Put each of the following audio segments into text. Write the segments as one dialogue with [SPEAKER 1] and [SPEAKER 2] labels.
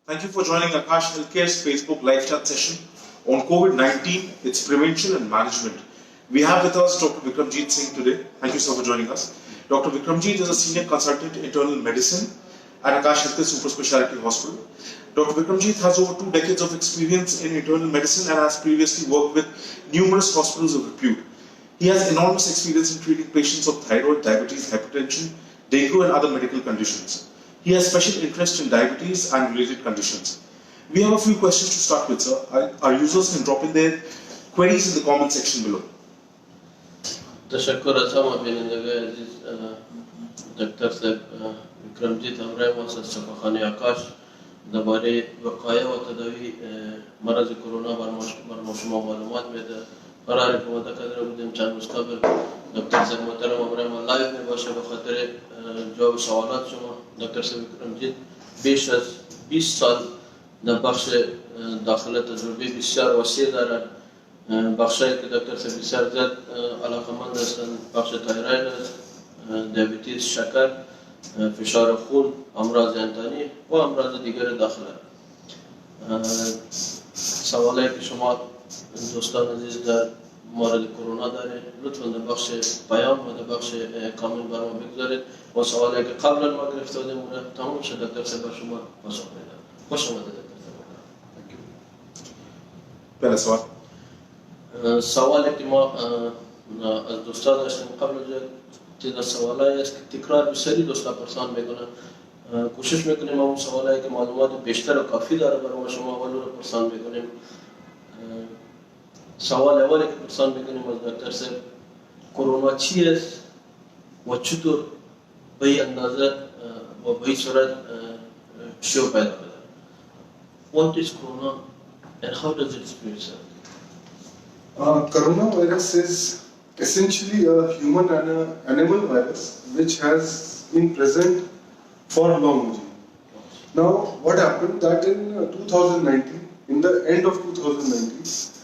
[SPEAKER 1] Thank you for joining Akash Healthcare's Facebook live chat session on COVID-19, its prevention and management. We have with us Dr. Vikramjeet Singh today. Thank you so much for joining us. Dr. Vikramjeet is a senior consultant in internal medicine at Akash Healthcare Super Speciality Hospital. Dr. Vikramjeet has over 2 decades of experience in internal medicine and has previously worked with numerous hospitals of repute. He has enormous experience in treating patients of thyroid, diabetes, hypertension, dengue and other medical conditions. He has special interest in diabetes and related conditions. We have a few questions to start with, sir. Our users can drop in their queries in the comment section below.
[SPEAKER 2] تشکر از همه بینندگان عزیز. دکتر صاحب وکرمجیت همراه مؤسسه شفاخانه آکاش درباره وقایع و تداوی مرض کرونا بر شما معلومات میده. قراره که متقدر بودیم چند روز قبل دکتر صاحب محترم همراه ما لایو می باشه به خاطر جواب سوالات شما. دکتر صاحب وکرمجیت بیش از 20 سال در بخش داخل تجربه بسیار وسیع دارد. بخشایی که دکتر صاحب بسیار زیاد علاقمند هستند بخش تایروید است، دیابتیس، شکر، فشار خون، امراض انتانی و امراض دیگر داخله. سوالی که شما دوستان عزیز در مورد کرونا دارید لطفا در بخش پیام و در بخش کامل برام بگذارید و سوالی که قبلا ما گرفته بودیم اون تمام شد دکتر صاحب شما پاسخ میدن. خوش آمدید دکتر صاحب.
[SPEAKER 1] بله سوال.
[SPEAKER 2] سوالی که ما از دوستان داشتیم قبل از تعداد سوالایی است که تکرار بسیاری دوستان پرسان میکنن. کوشش میکنیم اون سوالایی که معلومات بیشتر و کافی داره برای شما اول رو پرسان میکنیم. سوال اولی که پرسان میکنیم از دکتر صاحب کرونا چی است و چطور به این اندازه و به این صورت شیوع پیدا کرده؟ What is corona and how does it spread itself?
[SPEAKER 3] Coronavirus is essentially a human and an animal virus which has been present for long. Now, what happened that in 2019, in the end of 2019,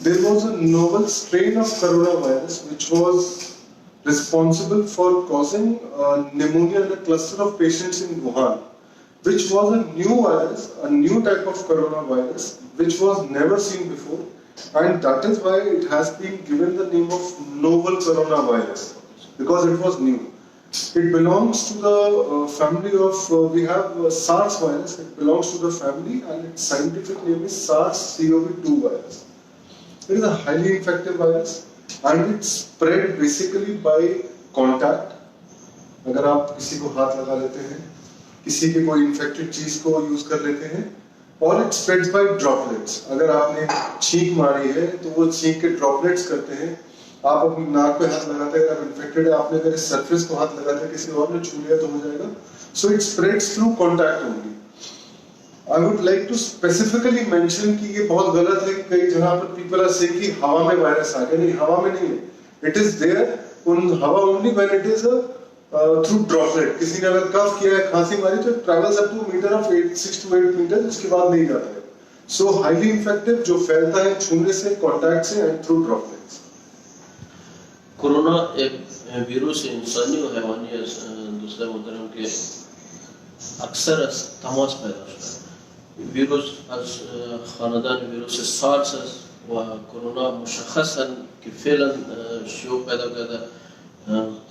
[SPEAKER 3] there was a novel strain of coronavirus which was responsible for causing pneumonia in a cluster of patients in Wuhan, which was a new virus, a new type of coronavirus which was never seen before. And that is why it has been given the name of novel coronavirus, because it was new. It belongs to the family of, we have SARS virus, it belongs to the family and its scientific name is SARS-CoV-2 virus. It is a highly infective virus and it's spread basically by contact. अगर आप किसी को हाथ लगा लेते हैं, किसी के कोई infected चीज को यूज कर लेते हैं, और it spreads by droplets. अगर आपने छींक मारी है तो वो छींक के droplets करते हैं. आप अपनी नाक पे हाथ लगाते हैं, अगर infected है आपने अगर इस surface को हाथ लगाते हैं किसी और ने छू लिया तो हो जाएगा. So it spreads through contact only. I would like to specifically mention कि ये बहुत गलत है कई जगह पर people are saying कि हवा में वायरस आ गया. नहीं, हवा में नहीं है. It is there उन हवा only when it is through droplet. किसी ने अगर कफ किया है, खांसी मारी तो travels up to a meter of 6 to 8 meters, उसके बाद नहीं जाता है. So highly infective जो फैलता है छूने से, contact से and through droplets.
[SPEAKER 2] कोरोना एक वीरोस इंसानी और हैवानी दूसरे मुद्दों के अक्सर तमास पैदा होता है. वीरोस از خاندان ویروس سارس و کرونا مشخصاً که فعلا شیوع پیدا کرده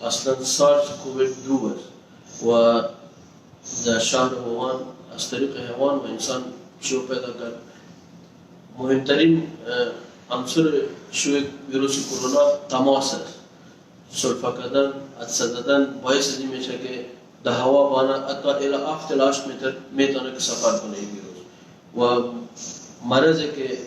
[SPEAKER 2] اصلا سارس کووید 2 است و در شهر ووهان از طریق حیوان و انسان شیوع پیدا کرد. مهمترین عنصر شیوع ویروس کرونا تماس است. سلفه کردن، عطسه دادن باعث این میشه که در هوا بانه حتی الی 7 تا 8 متر میتونه که سفر کنه این ویروس و مریضی که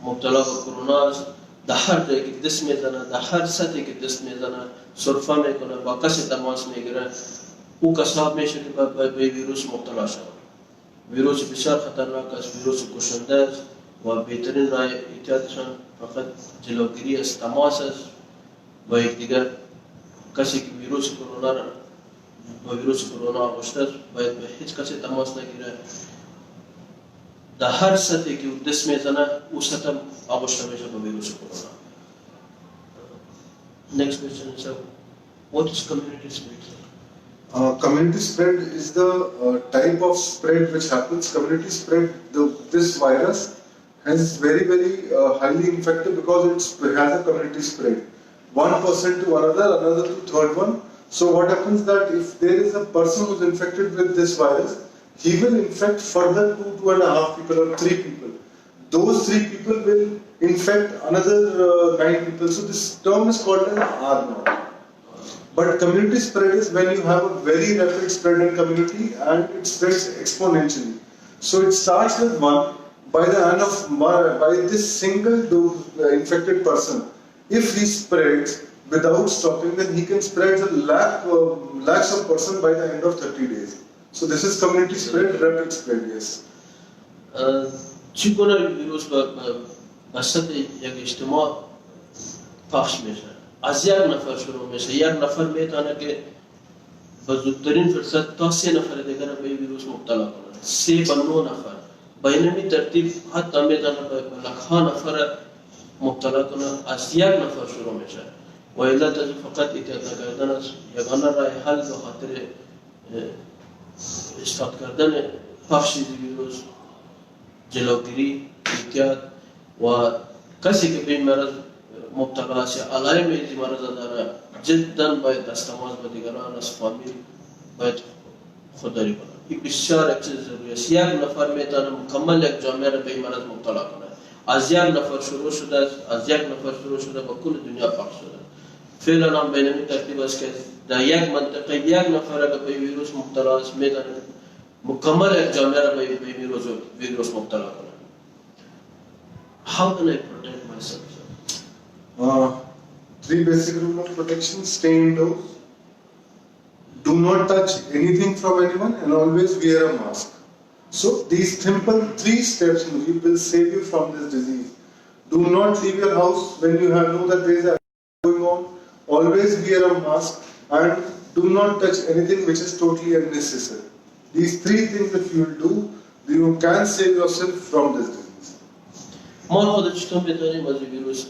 [SPEAKER 2] مبتلا به کرونا است در هر جایی که دست میزنه، در هر سطحی که دست میزنه سرفه میکنه، با کسی تماس میگیره، او کساب میشه که به ویروس مبتلا شود. ویروس بسیار خطرناک است، ویروس کشنده است و بهترین راه احتیاطشان فقط جلوگیری از تماس است با یکدیگر. کسی که ویروس کرونا آغشته است باید به هیچ کسی تماس نگیره. در هر سطحی که دست میزنه او سطح آغشته میشه به ویروس کرونا. Next question is what is community spread?
[SPEAKER 3] Community spread is the type of spread which happens. Community spread, this virus is very highly infective because it has a community spread. One person to another, another to third one. So what happens that if there is a person who is infected with this virus, he will infect further 2.5 people or 3 people. Those 3 people will infect another 9 people. So this term is called an R0. But community spread is when you have a very rapid spread in community and it spreads exponentially. So it starts with 1. By the end of by this single infected person, if he spreads without stopping, then he can spread a lakhs of person by the end of 30 days. So this is community spread, rapid spread, yes.
[SPEAKER 2] چیکونه ویروس به وسط یک اجتماع پخش میشه. از یک نفر شروع میشه. یک نفر میتونه که به زودترین فرصت تا 3 نفر دیگر به ویروس مبتلا کنه. 3 تا 9 نفر. به این ترتیب حتی میتونه به لکها نفر مبتلا کنه. از یک نفر شروع میشه. و علت فقط احتیاط نکردن است. یگانه راه حل به خاطر استاد کردن پخش ویروس جلوگیری، احتیاط و کسی که به این مرض مبتلا است یا علائم این مرض داره جدا باید از تماس با دیگران از فامیل باید خودداری کنه. این بسیار یک چیز ضروری است. یک نفر میتونه مکمل یک جامعه را به این مرض مبتلا کنه. از یک نفر شروع شده به کل دنیا پخش شده. فعلا هم به این ترتیب است که در یک منطقه یک نفر که به ویروس مبتلا است میتونه مکمل یک جامعه را به ویروس مبتلا کنه. How can I protect myself?
[SPEAKER 3] 3 basic rules of protection: stay indoors, do not touch anything from anyone, and always wear a mask. So these simple 3 steps will save you from this disease. Do not leave your house when you know that there is a going on. Always wear a mask and do not touch anything which is totally unnecessary. These 3 things if you will do, you can save yourself from this disease.
[SPEAKER 2] ما خود چطور میتونیم از ویروس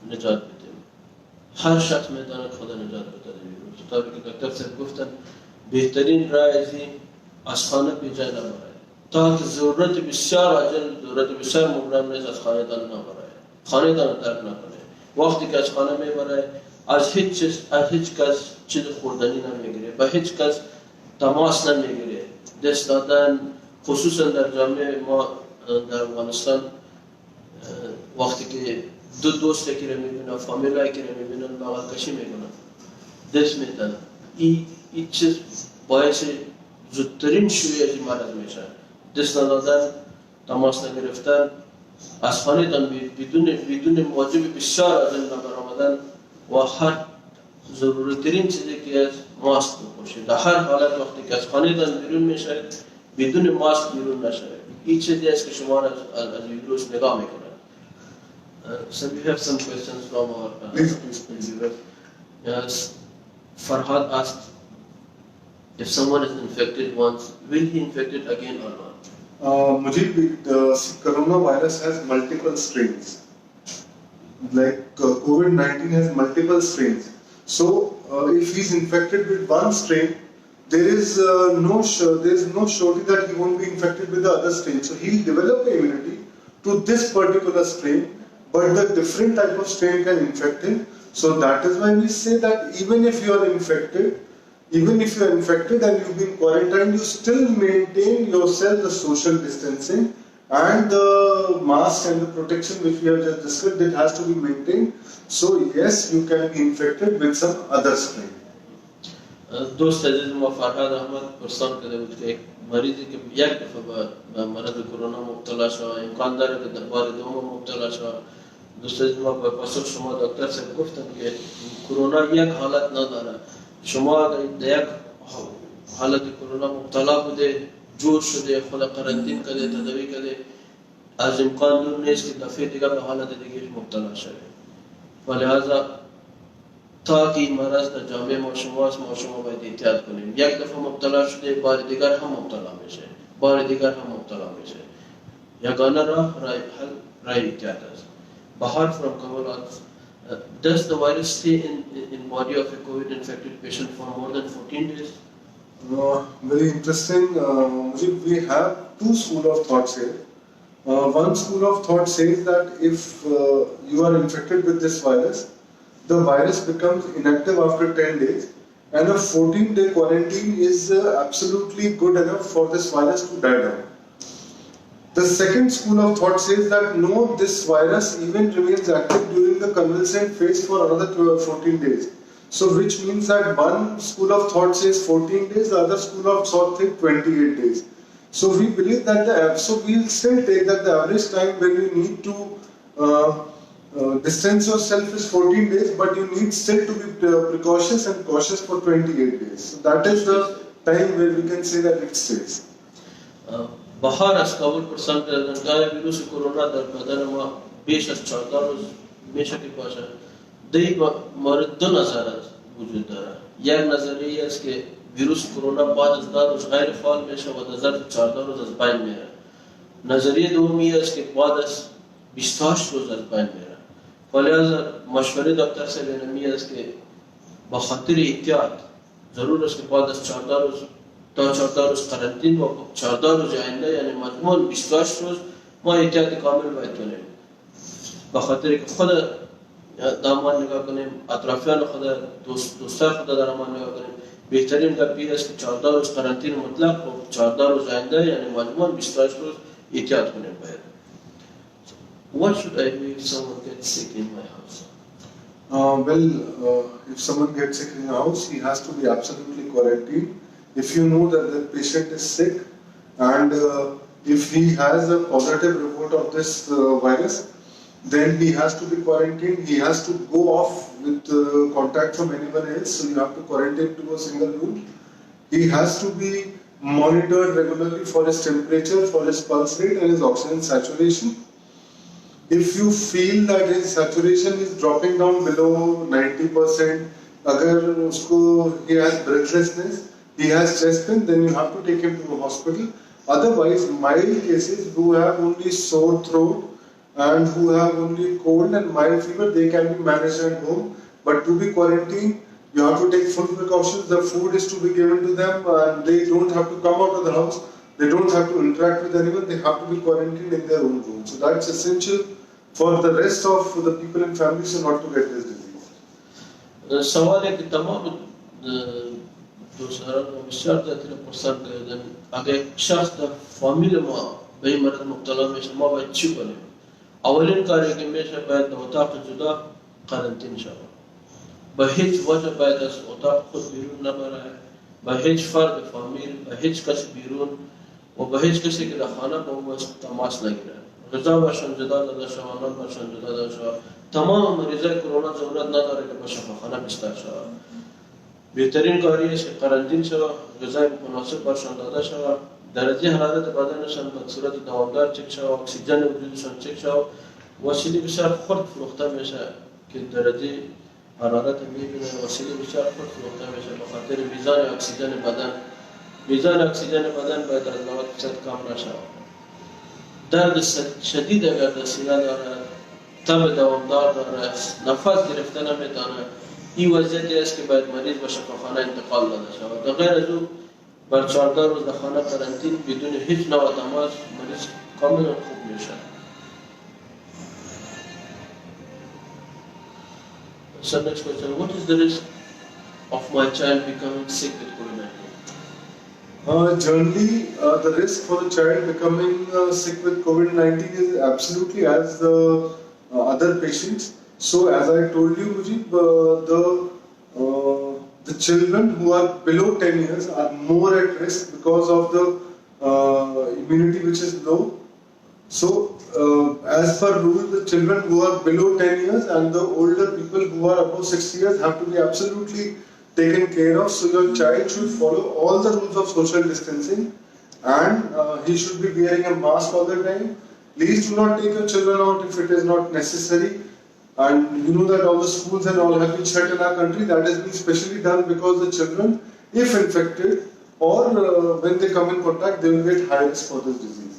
[SPEAKER 2] نجات بدیم؟ هر شخص میتونه خود نجات بده ویروس. طوری که دکتر صاحب گفتن بهترین راه از خانه به جای نبره. تا که ضرورت بسیار عاجل، ضرورت بسیار مبرم نیست از خانه دان نبره. خانه دان ترک نکنه. وقتی که از خانه میبره از هیچ کس چیز خوردنی نمیگیره، با هیچ کس تماس نمیگیره. دست دادن خصوصا در جامعه ما در افغانستان وقتی که دو دوستی که میبینن، فامیلایی که میبینن بغل کشی میکنن، دست میدن. این چیز باعث زودترین شیوع از این مرض میشه. دست ندادن، تماس نگرفتن، از خانه دان بدون موجب بسیار عاجل نبرآمدن و هر ضرورترین چیزی که از ماسک بپوشید. در هر حالت وقتی که از خانه دان بیرون میشه بدون ماسک بیرون نشه. این چیزی است که شما از ویروس نگاه میکنه. So we have some questions from our viewers. Yes, Farhad asked, if someone is infected once, will he infect it again or not?
[SPEAKER 3] Mujib, the coronavirus has multiple strains. Like COVID-19 has multiple strains. So if he's infected with one strain, there is no surety that he won't be infected with the other strain. So he'll develop immunity to this particular strain, but the different type of strain can infect him. So that is why we say that even if you are infected and you've been quarantined, you still maintain yourself the social distancing and the mask and the protection which we have just discussed, it has to be maintained. So yes, you can be infected with some other strain.
[SPEAKER 2] دوست عزیز ما فرهاد احمد پرسان کرده بود که مریضی که یک دفعه به مرض کرونا مبتلا شد امکان داره که در بار دوم مبتلا شد. دوست عزیز ما به پاسخ شما دکتر صاحب گفتن که کرونا یک حالت نداره. شما اگر در یک حالت کرونا مبتلا بوده، جور شده، خود قرنطین کرده، تداوی کرده، از امکان دور نیست که دفعه دیگر به حالت دیگه مبتلا شده. ولهذا تا که این مرض در جامعه ما شما باید احتیاط کنیم. یک دفعه مبتلا شده، بار دیگر هم مبتلا میشه. یگانه راه احتیاط است. Bahar from Kamalat, does the virus stay in body of a COVID-infected patient for more than 14 days?
[SPEAKER 3] Very interesting. Mujib, we have two school of thoughts here. One school of thought says that if you are infected with this virus, the virus becomes inactive after 10 days, and a 14-day quarantine is absolutely good enough for this virus to die down. The second school of thought says that no, this virus even remains active during the convalescent phase for another 14 days. So which means that one school of thought says 14 days, the other school of thought says 28 days. So we believe that so we'll still take that the average time when you need to distance yourself is 14 days, but you need still to be precautious and cautious for 28 days. So that is the time where we can say that it stays.
[SPEAKER 2] بهار از کابل پرسان کردن که ویروس کرونا در بدن ما بیش از 14 روز میشه که باشه. دی مورد دو نظریات وجود داره. یک نظریه است که ویروس کرونا بعد از 10 روز غیر فعال میشه و در ظرف 14 روز از بین میره. نظریه دومی است که بعد از 28 روز از بین میره. ولهذا مشوره دکتر سلیمی است که با خاطر احتیاط ضرور است که بعد از 14 روز تا 14 روز قرنطین و 14 روز آینده یعنی مجموع 28 روز ما احتیاط کامل باید کنیم. با خاطر که خود دامان نگاه کنیم، اطرافیان خود دوستان خود در امان نگاه کنیم. بهترین گپی است که 14 روز قرنطین مطلق و 14 روز آینده یعنی مجموع 28 روز احتیاط کنیم باید. What should I do if someone gets sick in my house?
[SPEAKER 3] If someone gets sick in your house, he has to be absolutely quarantined. If you know that the patient is sick and if he has a positive report of this virus, then he has to be quarantined. He has to go off with contact from anyone else, so you have to quarantine to a single room. He has to be monitored regularly for his temperature, for his pulse rate and his oxygen saturation. If you feel that his saturation is dropping down below 90%, he has breathlessness, he has chest pain, then you have to take him to a hospital. Otherwise, mild cases who have only sore throat and who have only cold and mild fever, they can be managed at home. But to be quarantined, you have to take full precautions. The food is to be given to them and they don't have to come out of the house. They don't have to interact with anyone. They have to be quarantined in their own room. So that's essential for the rest of the people in families to not to get this disease.
[SPEAKER 2] सवाल है कि तमाम دوستان بسیار زیادی پرسان کردن اگر شخص در فامیل ما به این مرض مبتلا میشه ما باید چی کنیم؟ اولین کاری که میشه باید در اتاق جدا قرنطینه شود. به هیچ وجه باید از اتاق خود بیرون نبره، به هیچ فرد فامیل، به هیچ کس بیرون و به هیچ کسی که در خانه با او تماس نگیره. غذا برشان جدا داده شود، نان برشان جدا داده شود. تمام مریضای کرونا ضرورت نداره که به شفاخانه بستر شود. بهترین کاری است که قرنطینه شود، غذای مناسب برشان داده شود، درجه حرارت بدنشان به صورت دوامدار چک شود، اکسیژن وجودشان چک شود. وسیله بسیار خرد فروخته میشه که درجه حرارت میبینه، وسیله بسیار خرد فروخته میشه به خاطر میزان اکسیژن بدن. میزان اکسیژن بدن باید از 90% کم نشود. درد شدید اگر در سینه داره، تب دوامدار داره، نفس گرفته نمیتونه، این وضعیتی است که باید مریض به شفاخانه انتقال داده شود. غیر از او بر 14 روز در خانه قرنطین بدون هیچ نوع تماس مریض کاملا خوب میشه. So next question, what is the risk of my child becoming sick with COVID-19?
[SPEAKER 3] Generally, the risk for the child becoming sick with COVID-19 is absolutely as the other patients. So, as I told you, Mujib, the children who are below 10 years are more at risk because of the immunity which is low. So, as per rule, the children who are below 10 years and the older people who are above 60 years have to be absolutely taken care of. So, your child should follow all the rules of social distancing and he should be wearing a mask all the time. Please do not take your children out if it is not necessary. And you know that all the schools and all have been shut in our country. That has been specially done because the children, if infected or when they come in contact, they will get high risk for this disease.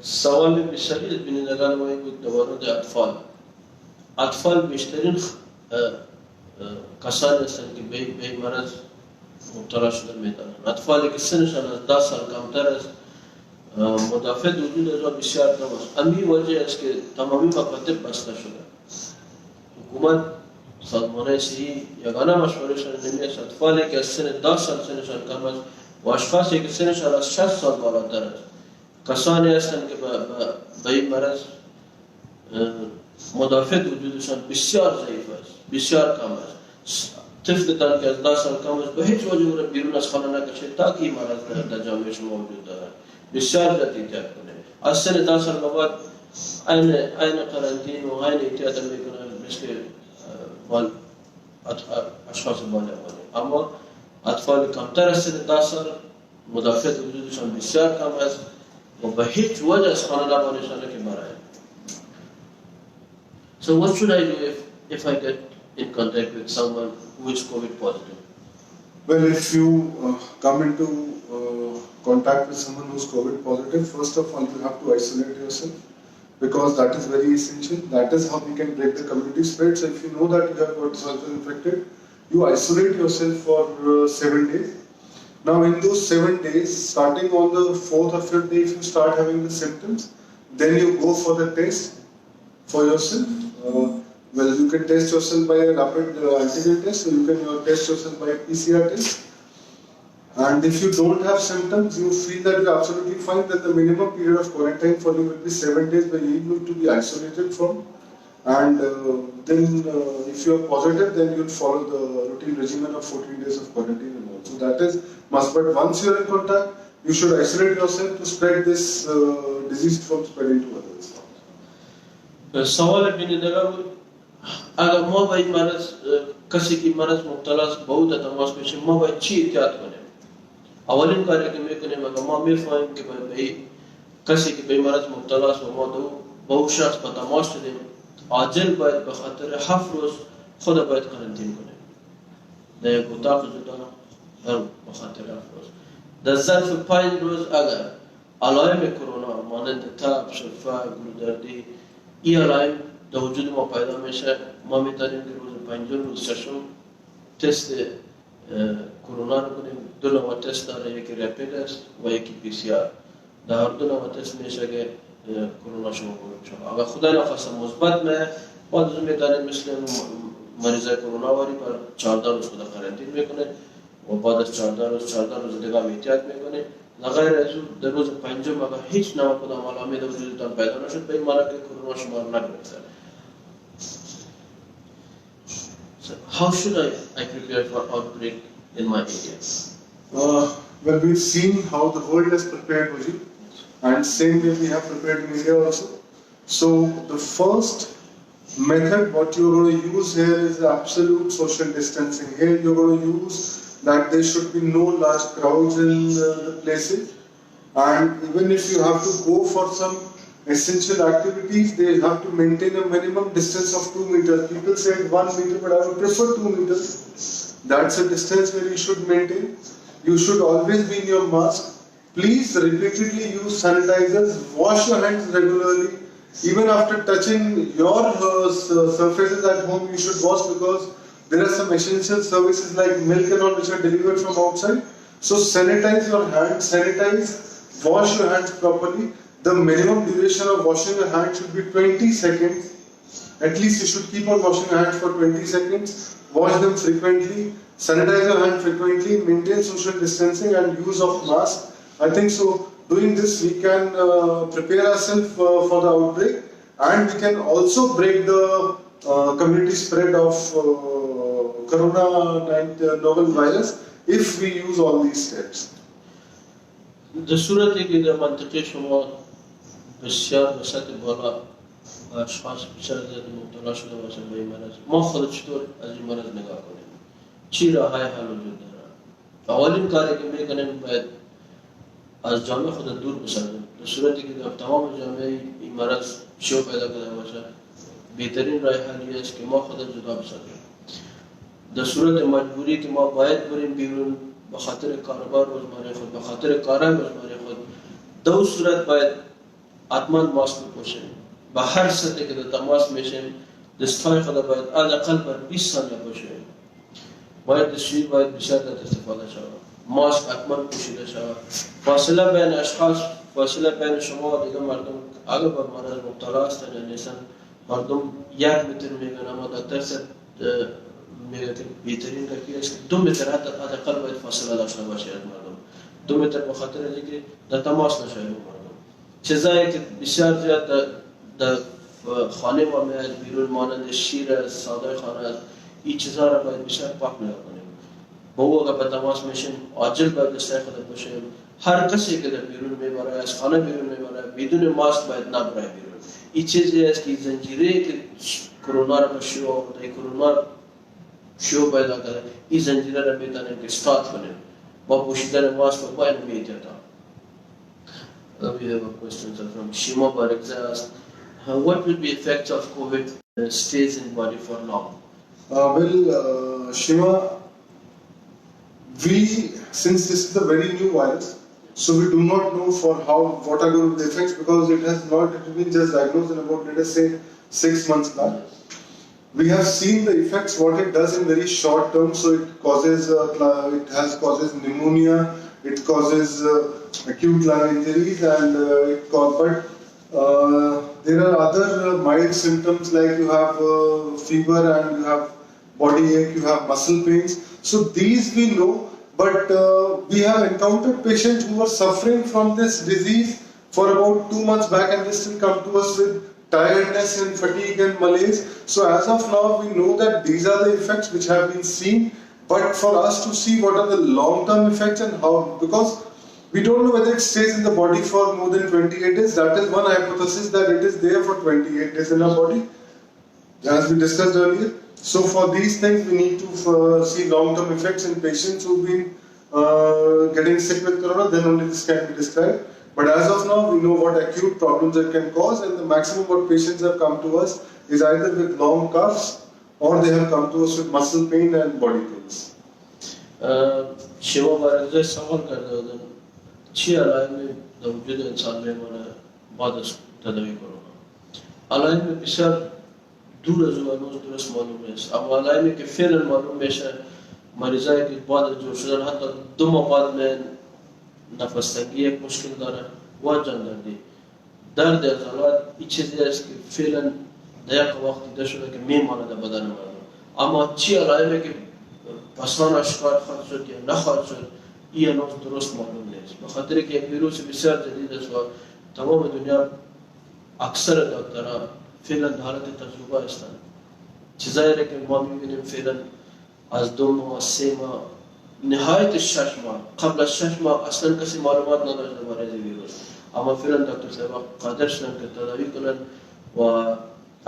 [SPEAKER 2] سوال بسیاری بینندگان ما این بود درباره اطفال. اطفال بیشترین کسانی هستند که به این مرض مبتلا شده میدانند. اطفالی که سنشان از 10 سال کمتر است مدافع وجود از بسیار کم است. امی وجه است که تمامی مکاتب بسته شده. حکومت سازمان صحی یگانه مشورهشان نمی است اطفالی که از سن 10 سال سنشان کم است و اشخاصی که سنشان از 60 سال بالاتر است کسانی هستند که به این مرض مدافع وجودشان بسیار ضعیف است، بسیار کم است. طفلتان که از 10 سال کم است به هیچ وجه او را بیرون از خانه نکشید تا که این مرض در جامعه شما وجود دارد. بسیار زیاد احتیاط کنید. از سن 10 سال به بعد عین قرنطینه و عین احتیاط میکنند مثل اشخاص بالغ. اما اطفال کمتر از سن 10 سال مدافع وجودشان بسیار کم است و به هیچ وجه از خانه نبانشانه که برای. So what should I do if I get in contact with someone who is COVID positive?
[SPEAKER 3] Well, if you come into contact with someone who's COVID positive, first of all, you have to isolate yourself because that is very essential. That is how we can break the community spread. So if you know that you have got yourself infected, you isolate yourself for 7 days. Now in those 7 days, starting on the 4th or 5th day, if you start having the symptoms, then you go for the test for yourself. Well, you can test yourself by a rapid antigen test, or you can test yourself by a PCR test. And if you don't have symptoms, you feel that you're absolutely fine, then the minimum period of quarantine for you will be 7 days where you need to be isolated from. And then if you are positive, then you'll follow the routine regimen of 14 days of quarantine and all. So that is must. But once you're in contact, you should isolate yourself to spread this disease from spreading to others.
[SPEAKER 2] سوال بینندگان بود اگر ما با این مرض کسی که مرض مبتلا است با او تماس بشیم ما باید چی احتیاط کنیم؟ اولین کاری که میکنیم اگر ما میفهمیم که به کسی که به این مرض مبتلا است و ما با او شخص به تماس شدیم عاجل باید به خاطر 7 روز خود باید قرنطینه کنیم در یک اتاق جدا به خاطر 7 روز. در ظرف 5 روز اگر علائم کرونا مانند تب، شفا، گلودردی این علائم در وجود ما پیدا میشه ما میتونیم که روز 5 روز 6 تست کرونا رو کنیم. 2 نوع تست داره، یکی رپید است و یکی پی سی آر. در هر 2 نوع تست میشه که کرونا شما کنیم. اگر خدا نخواسته مثبت میه بعد از میتونیم مثل مریض کرونا واری پر 14 روز خود قرنطینه میکنه و بعد از 14 روز دیگه احتیاط میکنه. غیر از اون در روز 5 اگر هیچ نوع کدام علامه در وجودتان پیدا نشد به این معنی که کرونا شما رو نگرفته. So how should I prepare for outbreak in my area?
[SPEAKER 3] Well, we've seen how the world has prepared, Muji, and same way we have prepared in India also. So the first method what you're going to use here is absolute social distancing. Here you're going to use that there should be no large crowds in the places, and even if you have to go for some essential activities, they have to maintain a minimum distance of 2 meters. People say 1 meter, but I would prefer 2 meters. That's a distance where you should maintain. You should always be in your mask. Please repeatedly use sanitizers. Wash your hands regularly. Even after touching your surfaces at home, you should wash because there are some essential services like milk and all which are delivered from outside. So sanitize your hands, wash your hands properly. The minimum duration of washing your hands should be 20 seconds. At least you should keep on washing your hands for 20 seconds. Wash them frequently, sanitize your hands frequently, maintain social distancing and use of mask. I think so. Doing this, we can prepare ourselves for the outbreak, and we can also break the community spread of corona novel virus if we use all these steps.
[SPEAKER 2] در صورتی که در منطقه شما بسیار به سطح بالا اشخاص بسیار زیاد مبتلا شده باشه به این مرض ما خود چطور از این مرض نگاه کنیم؟ چی راههای حل وجود داره؟ اولین کاری که میکنیم باید از جامعه خود دور بسازیم. در صورتی که در تمام جامعه این مرض شیوع پیدا کرده باشه بهترین راه حلی است که ما خود جدا بسازیم. در صورت مجبوری که ما باید بریم بیرون به خاطر کاربار روزمره خود به خاطر کارهای روزمره خود در صورت باید حتما ماسک بپوشیم. با هر سطحی که در تماس میشیم دستهای خود باید حداقل بر 20 ثانیه پوشیم. باید شیر باید بیشتر در استفاده شود. ماسک حتما پوشیده شود. فاصله بین اشخاص، فاصله بین شما و دیگر مردم اگر بر مرض مبتلا هستند یا نیستند، مردم 1 متر میگن، اما دکتر صاحب میگه که بهترین رویه است که 2 متر حداقل باید فاصله داشته باشه از مردم. 2 متر به خاطر اینکه در تماس نشود مردم. چیزایی که بسیار زیاد در خانه ما میاد بیرون مانند شیر ساده خانه است، این چیزها را باید بیشتر پاک نگاه کنیم. با او اگر به تماس میشیم عاجل باید دسته خود باشیم. هر کسی که در بیرون میبره از خانه بیرون میبره بدون ماسک باید نبره بیرون. این چیزی است که زنجیره که کرونا را به شیوع آورده، کرونا شیوع پیدا کرده، این زنجیره را میتونیم که استارت کنیم با پوشیدن ماسک و با علمی احتیاط. We have a question from Shima Barakza asked, what will be effects of COVID stays in body for long?
[SPEAKER 3] Shima, since this is a very new virus, so we do not know what are going to be the effects because it has been just diagnosed in about, let us say, 6 months back. We have seen the effects, what it does in very short term. So it causes pneumonia, it causes acute lung injuries, and there are other mild symptoms like you have fever and you have body ache, you have muscle pains. So these we know, but we have encountered patients who are suffering from this disease for about 2 months back and they still come to us with tiredness and fatigue and malaise. So as of now we know that these are the effects which have been seen, but for us to see what are the long-term effects and how, because we don't know whether it stays in the body for more than 28 days. That is one hypothesis, that it is there for 28 days in our body, as we discussed earlier. So for these things we need to see long-term effects in patients who've been getting sick with corona, then only this can be described. But as of now we know what acute problems it can cause, and the maximum what patients have come to us is either with long coughs or they have come to us with muscle pain and body pains.
[SPEAKER 2] Shiva बारकज़ई सवाल करते हैं چی علائم در وجود انسان میمونه بعد از تداوی کرونا؟ علائم بسیار دور از او هنوز درست معلوم نیست، اما علائمی که فعلا معلوم میشه مریضایی که بعد از جور شدن حتی 2 ماه بعد من نفس تنگی یک مشکل داره و جاندردی. درد عضلات این چیزی است که فعلا در یک وقت دیده شده که میمانه در بدن مردم، اما چی علائمی که اصلا آشکار خواهد شد یا نخواهد شد این هنوز درست معلوم نیست. به خاطر که یک ویروس بسیار جدید است و تمام دنیا اکثر دکترها فعلا در حالت تجربه هستند. چیزایی را که ما میبینیم فعلا از 2 ماه 3 ماه نهایت 6 ماه، قبل از 6 ماه اصلا کسی معلومات نداشت درباره ویروس، اما فعلا دکتر صاحب قادر شدن که تداوی کنند و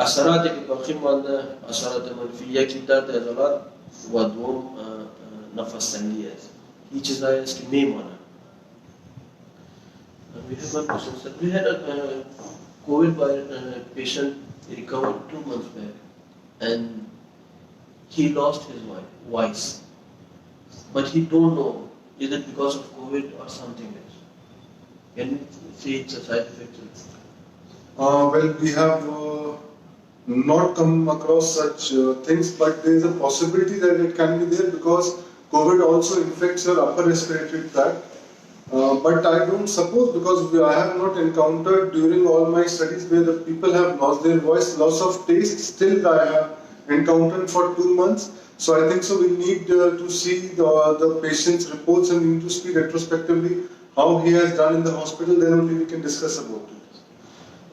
[SPEAKER 2] اثراتی که باقی مانده اثرات منفی، یکی درد عضلات و دوم نفس تنگی است. این چیزایی است که میمانه. We have one question, sir. We had a COVID patient recovered 2 months back, and he lost his voice, but he don't know is it because of COVID or something else. Can you say it's a side effect?
[SPEAKER 3] Well, we have not come across such things, but there is a possibility that it can be there because COVID also infects your upper respiratory tract. But I don't suppose, because I have not encountered during all my studies where the people have lost their voice, loss of taste still I have encountered for 2 months. So I think so we need to see the patient's reports and we need to see retrospectively how he has done in the hospital, then only we can discuss about it.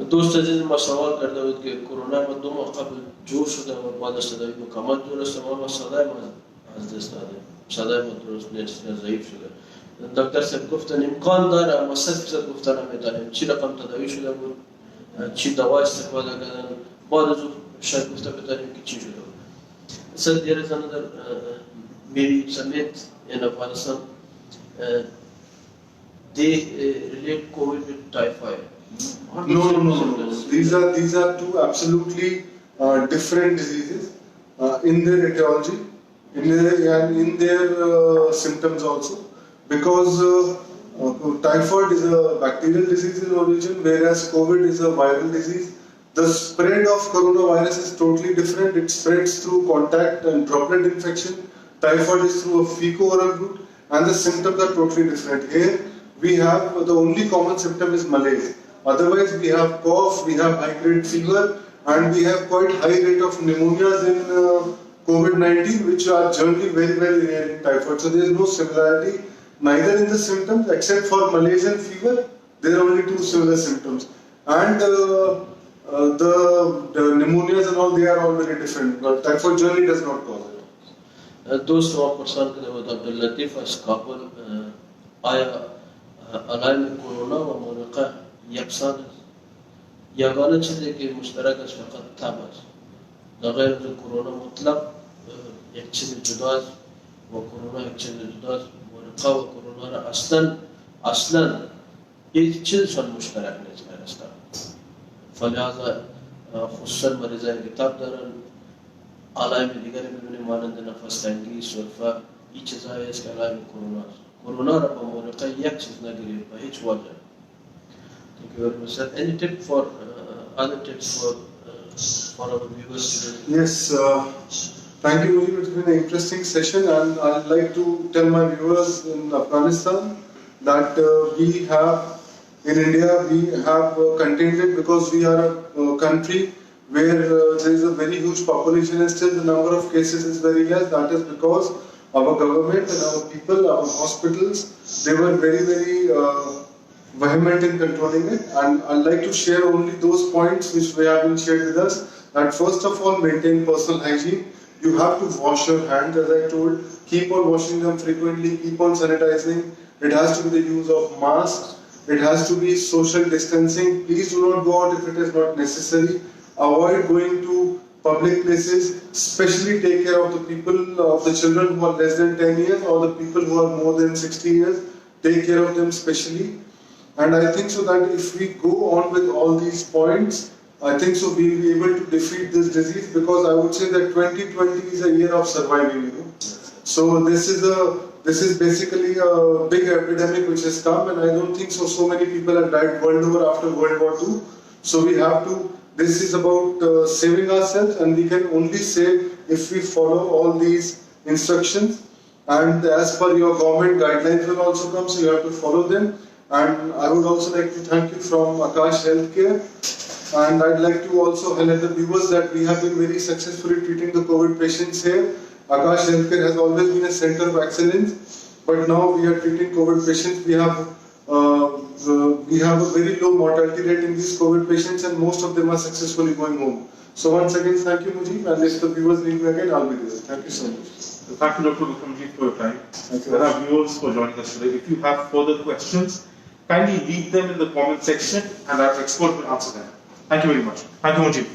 [SPEAKER 2] دوست عزیز ما سوال کرده بود که کرونا ما 2 ماه قبل جور شده و بعد از تداوی مکمل درست ما صدای ما از دست داده، صدای ما درست نیست، ضعیف شده. دکتر صاحب گفتن امکان داره اما 100% گفتن نمیتونیم چی رقم تداوی شده بود، چی دوا استفاده کردن، بعد از اون شاید گفته بتونیم که چی شده بود. So there is another maybe it's a myth in Afghanistan. They relate COVID with typhoid.
[SPEAKER 3] No. These are two absolutely different diseases in their etiology, in their symptoms also. Because typhoid is a bacterial disease in origin, whereas COVID is a viral disease. The spread of coronavirus is totally different. It spreads through contact and droplet infection. typhoid is through a fecal-oral route, and the symptoms are totally different. Here we have the only common symptom is malaise. Otherwise, we have cough, we have high-grade fever, and we have quite high rate of pneumonias in COVID-19, which are generally very, very rare in typhoid. So there is no similarity neither in the symptoms, except for malaise and fever. There are only two similar symptoms, and the pneumonias and all, they are all very different. But typhoid generally does not cause it.
[SPEAKER 2] دوست و پرسان کرده بود عبداللطیف از کابل آیا علائم کرونا و مونقه یکسان است؟ یگانه چیزی که مشترک است فقط تب است. در غیر از کرونا مطلق یک چیز جدا است و کرونا یک چیز جدا است. مونقه و کرونا را اصلا هیچ چیزشان مشترک نیست بین است. فلهذا خصوصا مریضانی که تب دارن علائم دیگری می‌بینیم مانند نفس تنگی، سرفه، این چیزهایی است که علائم کرونا است. کرونا را با مونقه یک چیز نگیرید به هیچ وجه. Thank you very much. Any tip for other tips for our viewers today?
[SPEAKER 3] Yes, thank you, Mujib. It's been an interesting session, and I'd like to tell my viewers in Afghanistan that we have, in India, we have contained it because we are a country where there is a very huge population and still the number of cases is very less. That is because our government and our people, our hospitals, they were very, very vehement in controlling it. And I'd like to share only those points which have been shared with us. That first of all, maintain personal hygiene. You have to wash your hands, as I told. Keep on washing them frequently. Keep on sanitizing. It has to be the use of masks. It has to be social distancing. Please do not go out if it is not necessary. Avoid going to public places. Especially take care of the people, of the children who are less than 10 years or the people who are more than 60 years. Take care of them specially. And I think so that if we go on with all these points, I think so we'll be able to defeat this disease, because I would say that 2020 is a year of surviving, you know. So this is basically a big epidemic which has come, and I don't think so many people have died world over after World War II. So we have to, this is about saving ourselves, and we can only save if we follow all these instructions. And as per your government guidelines will also come, so you have to follow them. And I would also like to thank you from Akash Healthcare. And I'd like to also highlight the viewers that we have been very successfully treating the COVID patients here. Akash Healthcare has always been a center of excellence, but now we are treating COVID patients. We have a very low mortality rate in these COVID patients, and most of them are successfully going home. So once again, thank you, Mujib, and if the viewers need me again, I'll be there. Thank you so much.
[SPEAKER 1] Thank you, Dr. Vikramjit, for your time.
[SPEAKER 3] Thank you.
[SPEAKER 1] There are viewers for joining us today. If you have further questions, kindly leave them in the comment section and our expert will answer them. Thank you very much. Thank you, Mujib.